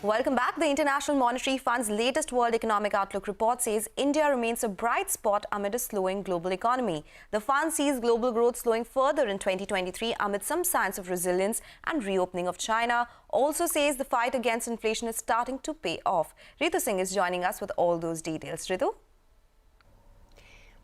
Welcome back. The International Monetary Fund's latest World Economic Outlook report says India remains a bright spot amid a slowing global economy. The fund sees global growth slowing further in 2023 amid some signs of resilience and reopening of China. Also says the fight against inflation is starting to pay off. Ritu Singh is joining us with all those details. Ritu?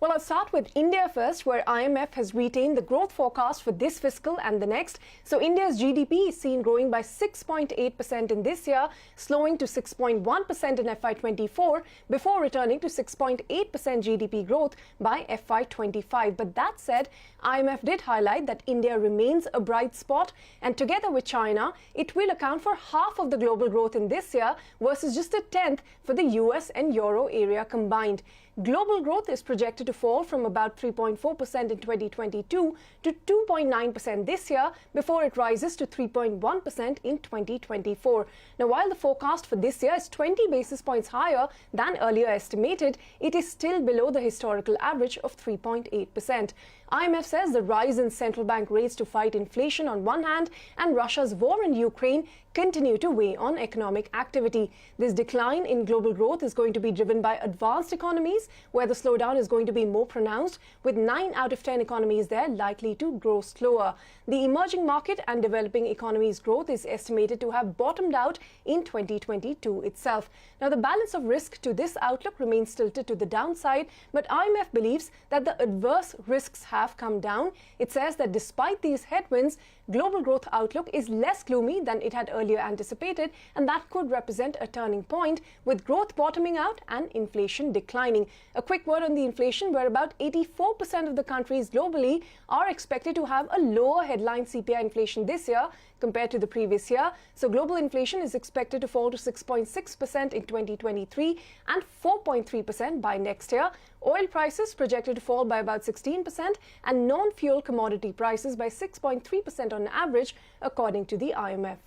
Well, I'll start with India first, where IMF has retained the growth forecast for this fiscal and the next. So India's GDP is seen growing by 6.8% in this year, slowing to 6.1% in FY24 before returning to 6.8% GDP growth by FY25. But that said, IMF did highlight that India remains a bright spot, and together with China, it will account for half of the global growth in this year versus just a tenth for the US and Euro area combined. Global growth is projected to fall from about 3.4% in 2022 to 2.9% this year before it rises to 3.1% in 2024. Now, while the forecast for this year is 20 basis points higher than earlier estimated, it is still below the historical average of 3.8%. IMF says the rise in central bank rates to fight inflation on one hand and Russia's war in Ukraine continue to weigh on economic activity. This decline in global growth is going to be driven by advanced economies, where the slowdown is going to be more pronounced, with 9 out of 10 economies there likely to grow slower. The emerging market and developing economies growth is estimated to have bottomed out in 2022 itself. Now, the balance of risk to this outlook remains tilted to the downside, but IMF believes that the adverse risks have come down. It says that despite these headwinds, global growth outlook is less gloomy than it had earlier anticipated, and that could represent a turning point, with growth bottoming out and inflation declining. A quick word on the inflation, where about 84% of the countries globally are expected to have a lower headline CPI inflation this year compared to the previous year. So global inflation is expected to fall to 6.6% in 2023 and 4.3% by next year. Oil prices projected to fall by about 16% and non-fuel commodity prices by 6.3% on average, according to the IMF.